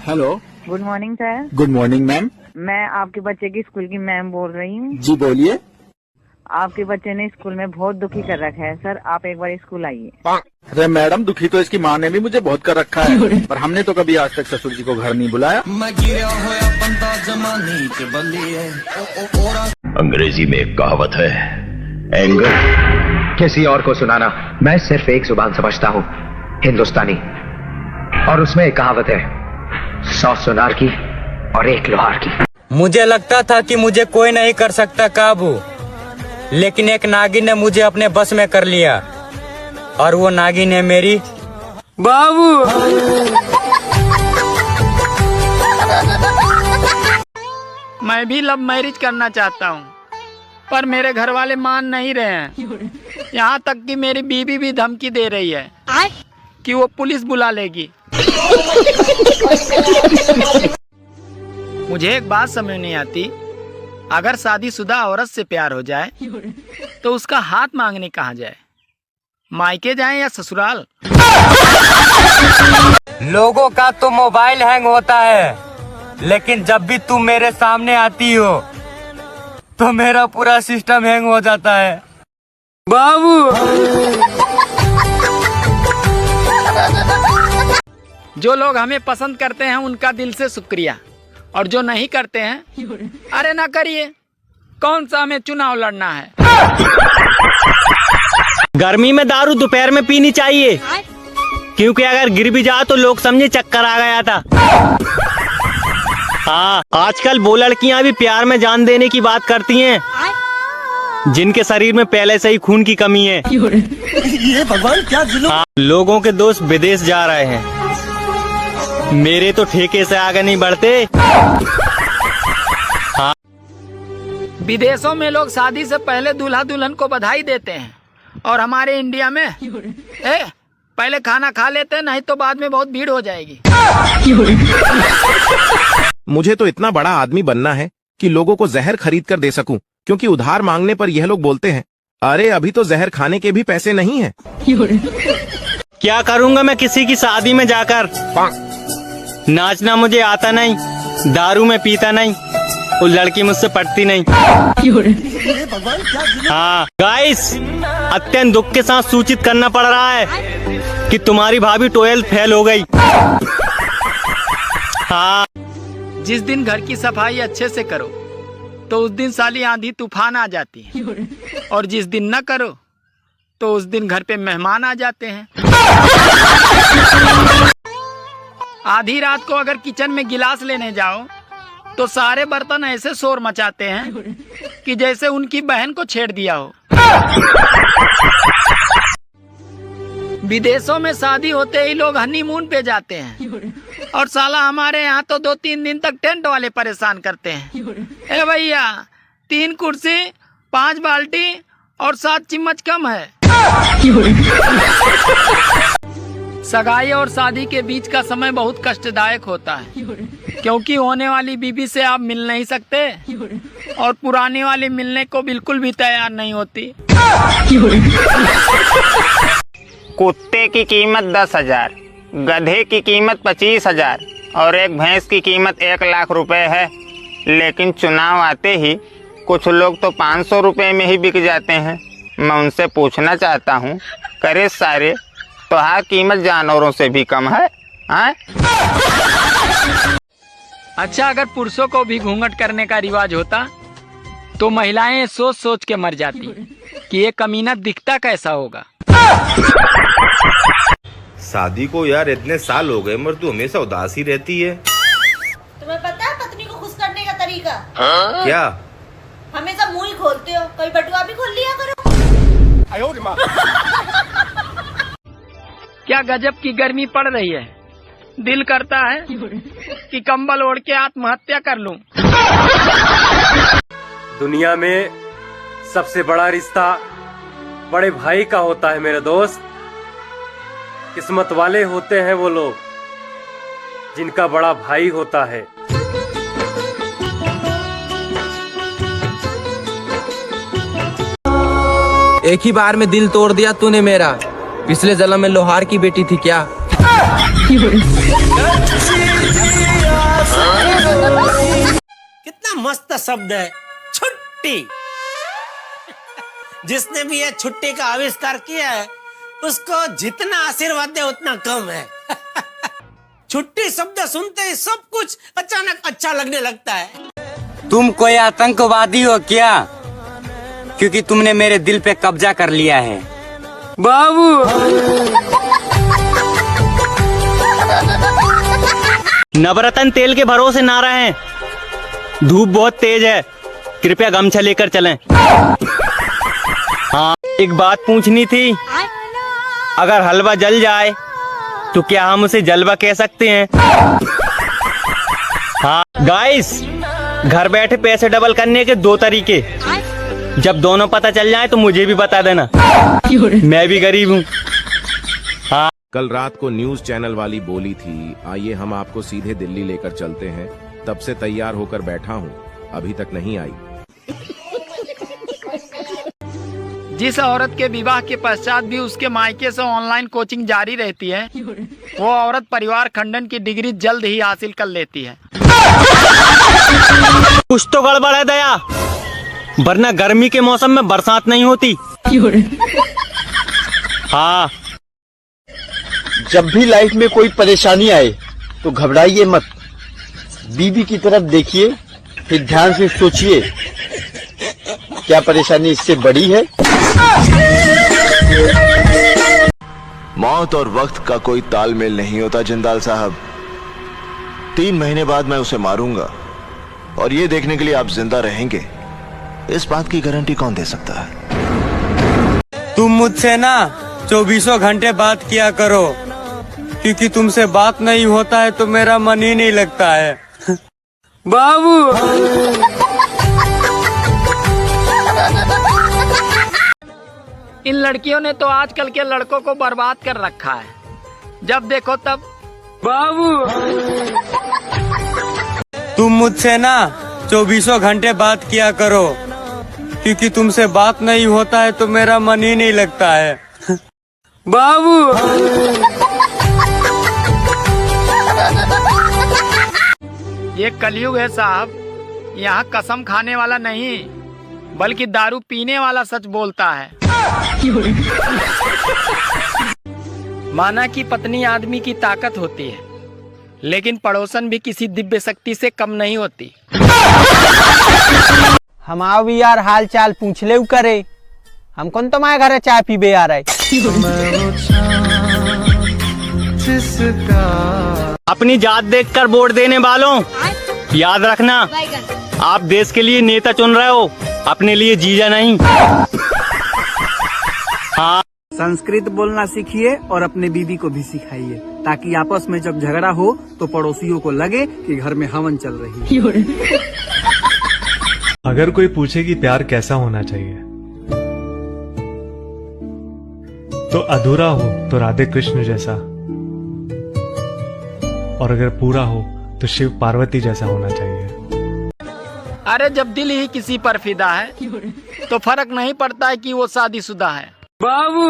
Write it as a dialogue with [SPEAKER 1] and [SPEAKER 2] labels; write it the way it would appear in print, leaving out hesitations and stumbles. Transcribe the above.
[SPEAKER 1] Hello,
[SPEAKER 2] good morning sir.
[SPEAKER 1] Good morning ma'am.
[SPEAKER 2] मैं आपके बच्चे की स्कूल की मैम बोल रही हूँ।
[SPEAKER 1] जी बोलिए।
[SPEAKER 2] आपके बच्चे ने स्कूल में बहुत दुखी कर रखा है सर, आप एक बार स्कूल आइए।
[SPEAKER 1] अरे मैडम, दुखी तो इसकी माँ ने भी मुझे बहुत कर रखा है, पर हमने तो कभी आज तक ससुर जी को घर नहीं बुलाया।
[SPEAKER 3] अंग्रेजी में एक कहावत है, एंगर
[SPEAKER 4] किसी और को सुनाना। मैं सिर्फ एक जुबान समझता हूँ, हिंदुस्तानी, और उसमें एक कहावत है, 100 सुनार की और 1 लोहार की।
[SPEAKER 5] मुझे लगता था कि मुझे कोई नहीं कर सकता काबू, लेकिन एक नागिन ने मुझे अपने बस में कर लिया, और वो नागिन है मेरी बाबू।
[SPEAKER 6] मैं भी लव मैरिज करना चाहता हूँ, पर मेरे घर वाले मान नहीं रहे हैं। यहाँ तक कि मेरी बीवी भी धमकी दे रही है कि वो पुलिस बुला लेगी। मुझे एक बात समझ नहीं आती, अगर शादीशुदा औरत से प्यार हो जाए तो उसका हाथ मांगने कहाँ जाए, मायके जाए या ससुराल?
[SPEAKER 5] लोगों का तो मोबाइल हैंग होता है, लेकिन जब भी तुम मेरे सामने आती हो तो मेरा पूरा सिस्टम हैंग हो जाता है बाबू।
[SPEAKER 6] जो लोग हमें पसंद करते हैं उनका दिल से शुक्रिया, और जो नहीं करते हैं, अरे ना करिए, कौन सा हमें चुनाव लड़ना है।
[SPEAKER 5] गर्मी में दारू दोपहर में पीनी चाहिए, क्योंकि अगर गिर भी जाए तो लोग समझे चक्कर आ गया था। हाँ, आजकल वो लड़कियां भी प्यार में जान देने की बात करती हैं जिनके शरीर में पहले से ही खून की कमी है। ये भगवान क्या जुल्म। हाँ, लोगों के दोस्त विदेश जा रहे हैं, मेरे तो ठेके से आगे नहीं बढ़ते। हाँ।
[SPEAKER 6] विदेशों में लोग शादी से पहले दूल्हा दुल्हन को बधाई देते हैं, और हमारे इंडिया में पहले खाना खा लेते हैं, नहीं तो बाद में बहुत भीड़ हो जाएगी।
[SPEAKER 7] मुझे तो इतना बड़ा आदमी बनना है कि लोगों को जहर खरीद कर दे सकूं, क्योंकि उधार मांगने पर यह लोग बोलते हैं, अरे अभी तो जहर खाने के भी पैसे नहीं हैं।
[SPEAKER 5] क्या करूंगा मैं किसी की शादी में जाकर? नाचना मुझे आता नहीं, दारू में पीता नहीं, वो लड़की मुझसे पटती नहीं। हाँ गाइस, अत्यंत दुख के साथ सूचित करना पड़ रहा है कि तुम्हारी भाभी 12th फेल हो गई। हाँ।
[SPEAKER 6] जिस दिन घर की सफाई अच्छे से करो तो उस दिन साली आंधी तूफान आ जाती है, और जिस दिन न करो तो उस दिन घर पे मेहमान आ जाते हैं। आधी रात को अगर किचन में गिलास लेने जाओ तो सारे बर्तन ऐसे शोर मचाते हैं कि जैसे उनकी बहन को छेड़ दिया हो। विदेशों में शादी होते ही लोग हनीमून पे जाते हैं, और साला हमारे यहाँ तो 2-3 दिन तक टेंट वाले परेशान करते हैं। ए भैया, 3 कुर्सी, 5 बाल्टी और 7 चम्मच कम है। सगाई और शादी के बीच का समय बहुत कष्टदायक होता है, क्योंकि होने वाली बीबी से आप मिल नहीं सकते, और पुराने वाली मिलने को बिल्कुल भी तैयार नहीं होती।
[SPEAKER 8] कुत्ते की कीमत 10,000, गधे की कीमत 25,000 और एक भैंस की कीमत 1 लाख रुपए है, लेकिन चुनाव आते ही कुछ लोग तो 500 रुपए में ही बिक जाते हैं। मैं उनसे पूछना चाहता हूँ, करे सारे, तो हाँ कीमत जानवरों से भी कम है?
[SPEAKER 6] अच्छा, अगर पुरुषों को भी घूंघट करने का रिवाज होता तो महिलाएं सोच सोच के मर जाती कि ये कमीना दिखता कैसा होगा।
[SPEAKER 9] शादी को यार इतने साल हो गए, मगर तू हमेशा उदास ही रहती है।
[SPEAKER 10] तुम्हें पता है पत्नी को खुश करने का तरीका?
[SPEAKER 9] क्या?
[SPEAKER 10] हमेशा मुंह ही खोलते हो, कभी बटुआ भी खोल लिया करो।
[SPEAKER 6] क्या गजब की गर्मी पड़ रही है, दिल करता है कि कंबल ओढ़ के आत्महत्या कर लूं।
[SPEAKER 11] दुनिया में सबसे बड़ा रिश्ता बड़े भाई का होता है मेरे दोस्त। किस्मत वाले होते हैं वो लोग जिनका बड़ा भाई होता है।
[SPEAKER 12] एक ही बार में दिल तोड़ दिया तूने मेरा, पिछले जन्म में लोहार की बेटी थी क्या?
[SPEAKER 6] कितना मस्त शब्द है छुट्टी। जिसने भी ये छुट्टी का आविष्कार किया है उसको जितना आशीर्वाद दे उतना कम है। छुट्टी शब्द सुनते ही सब कुछ अचानक अच्छा लगने लगता है।
[SPEAKER 5] तुम कोई आतंकवादी हो क्या? क्योंकि तुमने मेरे दिल पे कब्जा कर लिया है बाबू। नवरत्न तेल के भरोसे ना रहें, धूप बहुत तेज है, कृपया गमछा लेकर चलें। हाँ, एक बात पूछनी थी, अगर हलवा जल जाए तो क्या हम उसे जलवा कह सकते हैं? हाँ गाइस, घर बैठे पैसे डबल करने के 2 तरीके, जब दोनों पता चल जाए तो मुझे भी बता देना, मैं भी गरीब हूँ। हाँ,
[SPEAKER 7] कल रात को न्यूज चैनल वाली बोली थी, आइए हम आपको सीधे दिल्ली लेकर चलते हैं। तब से तैयार होकर बैठा हूँ, अभी तक नहीं आई।
[SPEAKER 6] जिस औरत के विवाह के पश्चात भी उसके मायके से ऑनलाइन कोचिंग जारी रहती है, वो औरत परिवार खंडन की डिग्री जल्द ही हासिल कर लेती है।
[SPEAKER 5] कुछ तो गड़बड़ है दया, वरना गर्मी के मौसम में बरसात नहीं होती। हाँ,
[SPEAKER 1] जब भी लाइफ में कोई परेशानी आए तो घबराइए मत, बीबी की तरफ देखिए, फिर ध्यान से सोचिए क्या परेशानी इससे बड़ी है।
[SPEAKER 3] मौत और वक्त का कोई तालमेल नहीं होता जिंदाल साहब। 3 महीने बाद मैं उसे मारूंगा और ये देखने के लिए आप जिंदा रहेंगे, इस बात की गारंटी कौन दे सकता है?
[SPEAKER 5] तुम मुझसे ना 24 घंटे बात किया करो, क्योंकि तुमसे बात नहीं होता है तो मेरा मन ही नहीं लगता है बाबू।
[SPEAKER 6] इन लड़कियों ने तो आजकल के लड़कों को बर्बाद कर रखा है, जब देखो तब
[SPEAKER 5] बाबू। तुम मुझसे ना 24 घंटे बात किया करो, क्योंकि तुमसे बात नहीं होता है तो मेरा मन ही नहीं लगता है बाबू।
[SPEAKER 6] ये कलयुग है साहब, यहाँ कसम खाने वाला नहीं बल्कि दारू पीने वाला सच बोलता है। माना कि पत्नी आदमी की ताकत होती है, लेकिन पड़ोसन भी किसी दिव्य शक्ति से कम नहीं होती।
[SPEAKER 12] हम आओ भी यार, हाल चाल पूछ ले करे, हम कौन तुम्हारे घर चाय पीबे आ रहे।
[SPEAKER 5] अपनी जात देखकर वोट देने वालों, याद रखना, आप देश के लिए नेता चुन रहे हो, अपने लिए जीजा नहीं। हाँ,
[SPEAKER 12] संस्कृत बोलना सीखिए और अपने बीवी को भी सिखाइए, ताकि आपस में जब झगड़ा हो तो पड़ोसियों को लगे कि घर में हवन चल रही है।
[SPEAKER 11] अगर कोई पूछे कि प्यार कैसा होना चाहिए, तो अधूरा हो तो राधे कृष्ण जैसा, और अगर पूरा हो तो शिव पार्वती जैसा होना चाहिए।
[SPEAKER 6] अरे जब दिल ही किसी पर फिदा है तो फर्क नहीं पड़ता है कि वो शादीशुदा है बाबू।